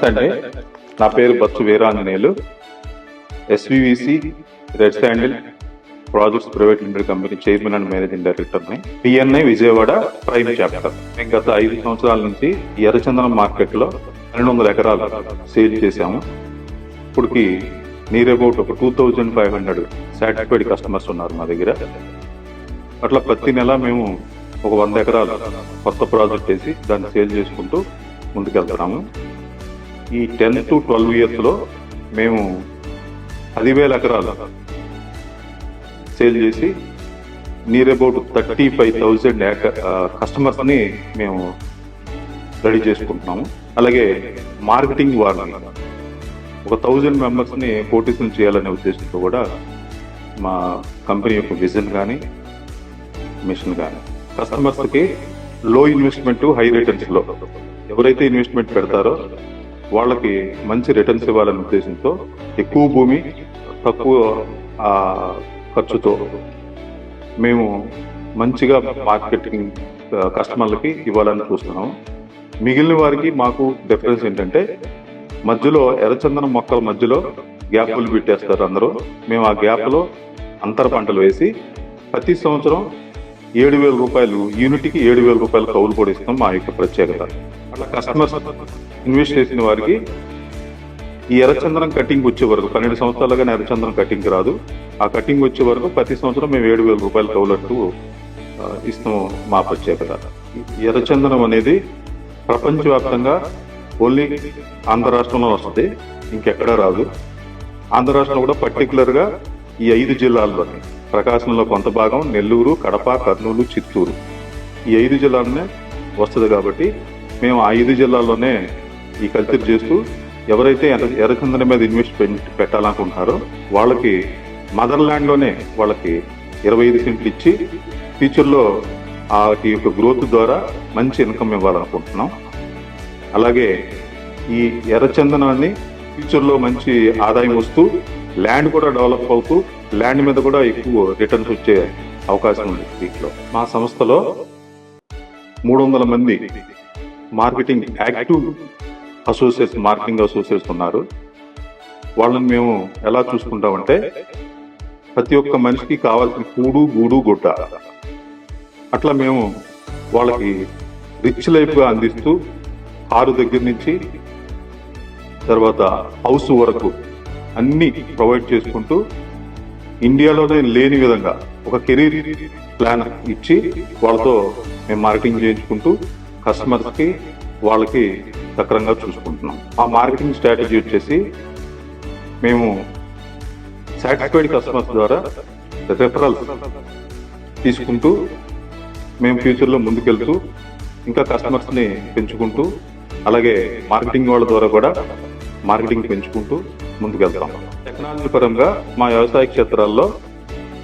నమస్తే అండి. నా పేరు Bachchu Veeranjaneyulu. SVVC red sandal projects private limited company chairman and managing డైరెక్టర్ని. PNI Vijayawada prime chapter. మేము గత 5 సంవత్సరాల నుంచి ఎర్రచందనం మార్కెట్లో 1200 ఎకరాలు సేల్ చేశాము. ఇప్పటికి నియర్ అబౌట్ ఒక 2500 సాటిస్ఫైడ్ కస్టమర్స్ ఉన్నారు మా దగ్గర. అట్లా ప్రతి నెల మేము ఒక 100 ఎకరాలు కొత్త ప్రాజెక్ట్ వేసి దాన్ని సేల్ చేసుకుంటూ ముందుకెళ్తున్నాము. ఈ 10 to 12 ఇయర్స్లో మేము 10,000 ఎకరాలు సేల్ చేసి నియర్ అబౌట్ 35,000 కస్టమర్స్ని మేము రెడీ చేసుకుంటున్నాము. అలాగే మార్కెటింగ్ వాళ్ళని ఒక 1000 మెంబర్స్ని పోటీసులు చేయాలనే ఉద్దేశంతో కూడా మా కంపెనీ యొక్క విజన్ కానీ మిషన్ కానీ కస్టమర్స్కి లో ఇన్వెస్ట్మెంట్ హై రిటర్న్స్లో ఎవరైతే ఇన్వెస్ట్మెంట్ పెడతారో వాళ్ళకి మంచి రిటర్న్స్ ఇవ్వాలనే ఉద్దేశంతో ఎక్కువ భూమి తక్కువ ఖర్చుతో మేము మంచిగా మార్కెటింగ్ కస్టమర్లకి ఇవ్వాలని చూస్తున్నాము. మిగిలిన వారికి మాకు డిఫరెన్స్ ఏంటంటే మధ్యలో ఎర్రచందనం మొక్కల మధ్యలో గ్యాప్లు పెట్టేస్తారు అందరూ. మేము ఆ గ్యాప్లో అంతర పంటలు వేసి ప్రతి సంవత్సరం 7,000 రూపాయలు యూనిట్కి 7,000 రూపాయలు కౌలు కూడా ఇస్తాం. మా యొక్క ప్రత్యేకత అట్లా కస్టమర్స్ ఇన్వెస్ట్ చేసిన వారికి ఈ ఎర్రచందనం కటింగ్ వచ్చే వరకు 12 సంవత్సరాలుగా ఎర్రచందనం కటింగ్ రాదు. ఆ కటింగ్ వచ్చే వరకు ప్రతి సంవత్సరం మేము 7,000 రూపాయలు కౌలట్టు ఇస్తాం. మా ప్రత్యేకత ఎర్రచందనం అనేది ప్రపంచవ్యాప్తంగా ఓన్లీ ఆంధ్ర రాష్ట్రంలో వస్తుంది, ఇంకెక్కడా రాదు. ఆంధ్ర రాష్ట్రంలో కూడా పర్టికులర్గా ఈ 5 జిల్లాల్లోనే ప్రకాశంలో కొంత భాగం, నెల్లూరు, కడప, కర్నూలు, చిత్తూరు ఈ 5 జిల్లాలనే వస్తుంది. కాబట్టి మేము ఆ 5 జిల్లాల్లోనే ఈ కల్చర్ చేస్తూ ఎవరైతే ఎర్రచందనం మీద ఇన్వెస్ట్మెంట్ పెట్టాలనుకుంటున్నారో వాళ్ళకి మదర్ల్యాండ్లోనే వాళ్ళకి 25 సెంట్లు ఇచ్చి ఫ్యూచర్లో వాటి యొక్క గ్రోత్ ద్వారా మంచి ఇన్కమ్ ఇవ్వాలనుకుంటున్నాం. అలాగే ఈ ఎర్రచందనాన్ని ఫ్యూచర్లో మంచి ఆదాయం వస్తూ ల్యాండ్ కూడా డెవలప్ అవుతూ ల్యాండ్ మీద కూడా ఎక్కువ రిటర్న్స్ వచ్చే అవకాశం ఉంది. దీంట్లో మా సంస్థలో 300 మంది marketing active associates, marketing associates ఉన్నారు. వాళ్ళని మేము ఎలా చూసుకుంటామంటే ప్రతి ఒక్క మనిషికి కావాల్సిన కూడు, గూడు, గుడ్డ అట్లా మేము వాళ్ళకి రిచ్ లైఫ్గా అందిస్తూ కారు దగ్గర నుంచి తర్వాత హౌస్ వరకు అన్నీ ప్రొవైడ్ చేసుకుంటూ ఇండియాలోనే లేని విధంగా ఒక కెరీర్ ప్లాన్ ఇచ్చి వాళ్ళతో మేము మార్కెటింగ్ చేయించుకుంటూ కస్టమర్స్కి వాళ్ళకి సక్రంగా చూసుకుంటున్నాం. ఆ మార్కెటింగ్ స్ట్రాటజీ వచ్చేసి మేము సాటిస్ఫైడ్ కస్టమర్స్ ద్వారా రెఫరల్స్ తీసుకుంటూ మేము ఫ్యూచర్లో ముందుకెళ్తూ ఇంకా కస్టమర్స్ని పెంచుకుంటూ అలాగే మార్కెటింగ్ వాళ్ళ ద్వారా కూడా మార్కెటింగ్ పెంచుకుంటూ ముందుకెళ్తాం. టెక్నాలజీ పరంగా మా వ్యవసాయ క్షేత్రాల్లో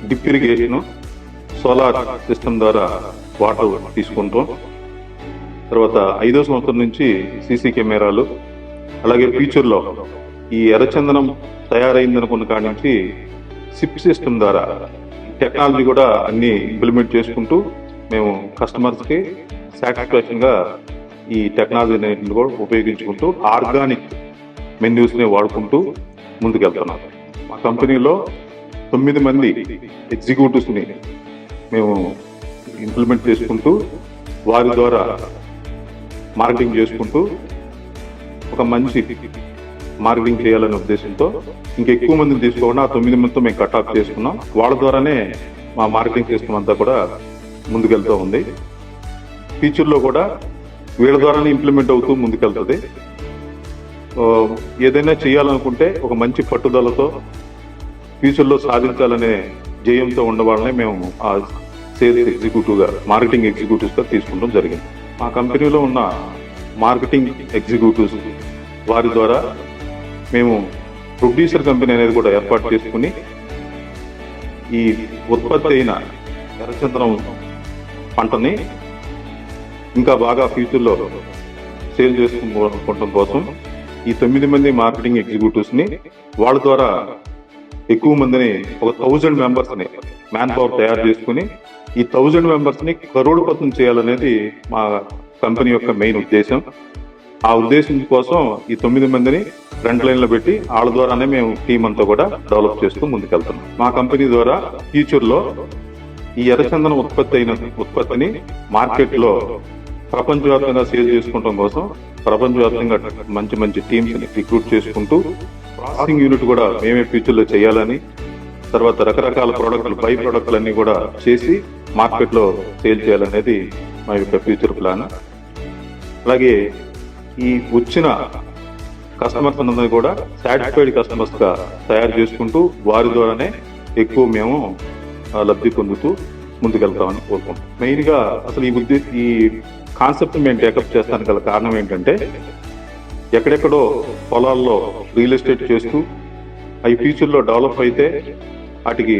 డ్రిప్ ఇరిగేషన్, సోలార్ సిస్టమ్ ద్వారా వాటర్ తీసుకుంటాం. తర్వాత 5వ సంవత్సరం నుంచి సీసీ కెమెరాలు, అలాగే ఫ్యూచర్లో ఈ ఎర్రచందనం తయారైందనుకున్న కాడి నుంచి సిప్ సిస్టమ్ ద్వారా టెక్నాలజీ కూడా అన్ని ఇంప్లిమెంట్ చేసుకుంటూ మేము కస్టమర్స్కి సాటిస్ఫాక్షన్గా ఈ టెక్నాలజీని కూడా ఉపయోగించుకుంటూ ఆర్గానిక్ మెన్యూస్ని వాడుకుంటూ ముందుకెళ్తున్నాం. మా కంపెనీలో 9 మంది ఎగ్జిక్యూటివ్స్ని మేము ఇంప్లిమెంట్ చేసుకుంటూ వారి ద్వారా మార్కెటింగ్ చేసుకుంటూ ఒక మంచి మార్కెటింగ్ చేయాలనే ఉద్దేశంతో ఇంకెక్కువ మందిని తీసుకోకుండా ఆ 9 మందితో మేము కట్ ఆఫ్ చేసుకున్నాం. వాళ్ళ ద్వారానే మా మార్కెటింగ్ సిస్టమ్ అంతా కూడా ముందుకెళ్తూ ఉంది. ఫ్యూచర్లో కూడా వీళ్ళ ద్వారానే ఇంప్లిమెంట్ అవుతూ ముందుకెళ్తుంది. ఏదైనా చేయాలనుకుంటే ఒక మంచి పట్టుదలతో ఫ్యూచర్లో సాధించాలనే జయంతో ఉండవాళ్ళని మేము ఆ సేల్స్ ఎగ్జిక్యూటివ్గా, మార్కెటింగ్ ఎగ్జిక్యూటివ్స్గా తీసుకుంటాం జరిగింది. మా కంపెనీలో ఉన్న మార్కెటింగ్ ఎగ్జిక్యూటివ్స్ వారి ద్వారా మేము ప్రొడ్యూసర్ కంపెనీ అనేది కూడా ఏర్పాటు చేసుకుని ఈ ఉత్పత్తి అయిన ఎర్రచందనం పంటని ఇంకా బాగా ఫ్యూచర్లో సేల్ చేసుకోవడం కోసం ఈ 9 మంది మార్కెటింగ్ ఎగ్జిక్యూటివ్స్ని వాళ్ళ ద్వారా ఎక్కువ మందిని ఒక 1000 మెంబర్స్ని మ్యాన్ పవర్ తయారు చేసుకుని ఈ 1000 మెంబర్స్ని కరోడుపతం చేయాలనేది మా కంపెనీ యొక్క మెయిన్ ఉద్దేశం. ఆ ఉద్దేశం కోసం ఈ 9 మందిని ఫ్రంట్ లైన్ లో పెట్టి వాళ్ళ ద్వారానే మేము టీం అంతా కూడా డెవలప్ చేస్తూ ముందుకెళ్తున్నాం. మా కంపెనీ ద్వారా ఫ్యూచర్ లో ఈ ఎర్రచందనం ఉత్పత్తిని మార్కెట్ లో ప్రపంచవ్యాప్తంగా సేల్ చేసుకోవడం కోసం ప్రపంచవ్యాప్తంగా మంచి మంచి టీమ్స్ ని రిక్రూట్ చేసుకుంటూ ప్రాసెసింగ్ యూనిట్ కూడా మేమే ఫ్యూచర్ లో చేయాలని, తర్వాత రకరకాల ప్రోడక్ట్లు బై ప్రోడక్ట్లు అన్ని కూడా చేసి మార్కెట్ లో సేల్ చేయాలనేది మా యొక్క ఫ్యూచర్ ప్లాన్. అలాగే ఈ వచ్చిన కస్టమర్స్ అందరినీ కూడా సాటిస్ఫైడ్ కస్టమర్స్ గా తయారు చేసుకుంటూ వారి ద్వారానే ఎక్కువ మేము లబ్ధి పొందుతూ ముందుకెళ్తామని కోరుకుంటాం. మెయిన్ గా అసలు ఈ కాన్సెప్ట్ మేము టేకప్ చేస్తానికి గల కారణం ఏంటంటే, ఎక్కడెక్కడో పొలాల్లో రియల్ ఎస్టేట్ చేస్తూ అవి ఫ్యూచర్ లో డెవలప్ అయితే వాటికి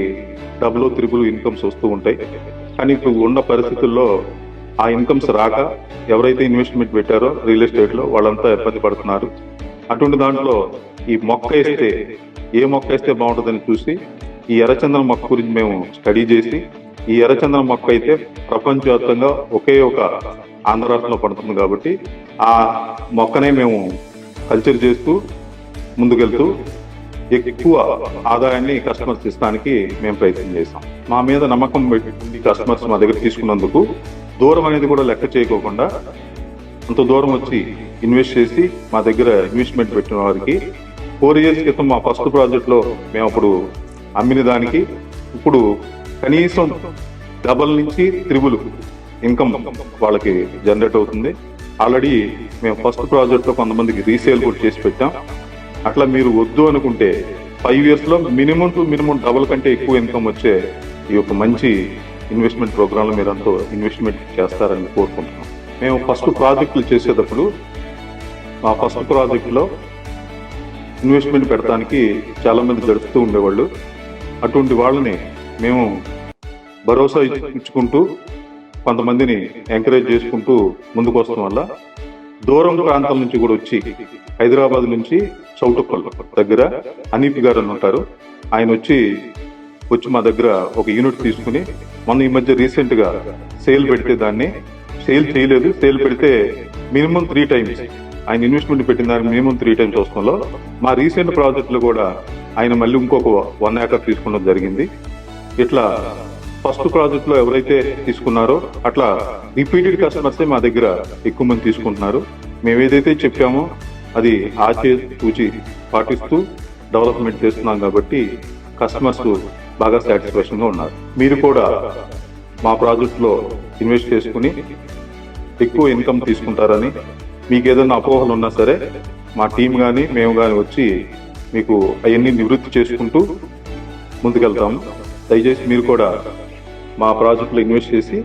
డబుల్ త్రిబుల్ ఇన్కమ్స్ వస్తూ ఉంటాయి. కానీ ఇప్పుడు ఉన్న పరిస్థితుల్లో ఆ ఇన్కమ్స్ రాక ఎవరైతే ఇన్వెస్ట్మెంట్ పెట్టారో రియల్ ఎస్టేట్ లో వాళ్ళంతా ఇబ్బంది పడుతున్నారు. అటువంటి దాంట్లో ఈ మొక్క వేస్తే ఏ మొక్క వేస్తే బాగుంటుందని చూసి ఈ ఎర్రచందనం మొక్క గురించి మేము స్టడీ చేసి, ఈ ఎర్రచందనం మొక్క అయితే ప్రపంచవ్యాప్తంగా ఒకే ఒక ఆంధ్ర రాష్ట్రంలో పడుతుంది కాబట్టి ఆ మొక్కనే మేము కల్చర్ చేస్తూ ముందుకెళ్తూ ఎక్కువ ఆదాయాన్ని కస్టమర్స్ ఇస్తానికి మేము ప్రయత్నం చేస్తాం. మా మీద నమ్మకం పెట్టి కస్టమర్స్ మా దగ్గర తీసుకున్నందుకు దూరం అనేది కూడా లెక్క చేయకోకుండా అంత దూరం వచ్చి ఇన్వెస్ట్ చేసి మా దగ్గర ఇన్వెస్ట్మెంట్ పెట్టిన వారికి 4 years క్రితం మా ఫస్ట్ ప్రాజెక్ట్ లో మేము అప్పుడు అమ్మిన దానికి ఇప్పుడు కనీసం డబల్ నుంచి త్రిబుల్ ఇన్కమ్ వాళ్ళకి జనరేట్ అవుతుంది. ఆల్రెడీ మేము ఫస్ట్ ప్రాజెక్ట్ లో కొంతమందికి రీసేల్ కూడా చేసి పెట్టాం. అట్లా మీరు వద్దు అనుకుంటే 5 years లో మినిమం టు మినిమం డబల్ కంటే ఎక్కువ ఇన్కమ్ వచ్చే ఈ యొక్క మంచి ఇన్వెస్ట్మెంట్ ప్రోగ్రామ్ లో మీరంతా ఇన్వెస్ట్మెంట్ చేస్తారని కోరుకుంటున్నాం. మేము ఫస్ట్ ప్రాజెక్టులు చేసేటప్పుడు మా ఫస్ట్ ప్రాజెక్ట్ లో ఇన్వెస్ట్మెంట్ పెడతానికి చాలా మంది జరుపుతూ ఉండేవాళ్ళు. అటువంటి వాళ్ళని మేము భరోసా ఇచ్చుకుంటూ కొంతమందిని ఎంకరేజ్ చేసుకుంటూ ముందుకు వస్తాం వల్ల దూరం ప్రాంతాల నుంచి కూడా వచ్చి హైదరాబాద్ నుంచి చౌటుప్పల్ దగ్గర అనీప్ గారు అని ఉంటారు. ఆయన వచ్చి మా దగ్గర ఒక యూనిట్ తీసుకుని మొన్న ఈ మధ్య రీసెంట్ గా సేల్ పెడితే దాన్ని సేల్ చేయలేదు. సేల్ పెడితే మినిమం 3 times ఆయన ఇన్వెస్ట్మెంట్ పెట్టిన దానికి మినిమం 3 times వస్తుందో మా రీసెంట్ ప్రాజెక్ట్ లో కూడా ఆయన మళ్ళీ ఇంకొక 1 acre తీసుకోవడం జరిగింది. ఇట్లా ఫస్ట్ ప్రాజెక్ట్ లో ఎవరైతే తీసుకున్నారో అట్లా రిపీటెడ్ కస్టమర్స్ మా దగ్గర ఎక్కువ మంది తీసుకుంటున్నారు. మేము ఏదైతే చెప్పామో అది ఆచి పాటిస్తూ డెవలప్మెంట్ చేస్తున్నాం కాబట్టి కస్టమర్స్ బాగా సాటిస్ఫాక్షన్ గా ఉన్నారు. మీరు కూడా మా ప్రాజెక్ట్ లో ఇన్వెస్ట్ చేసుకుని ఎక్కువ ఇన్కమ్ తీసుకుంటారని, మీకు ఏదైనా అపోహలు ఉన్నా సరే మా టీం కానీ మేము కానీ వచ్చి మీకు అవన్నీ నివృత్తి చేసుకుంటూ ముందుకెళ్తాము. దయచేసి మీరు కూడా మా ప్రాజెక్టులో ఇన్వెస్ట్ చేసి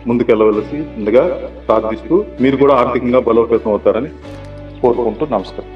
ముందుకెళ్ళవలసి ముందుగా ప్రార్థిస్తూ మీరు కూడా ఆర్థికంగా బలోపేతం అవుతారని కోరుకుంటూ నమస్కారం.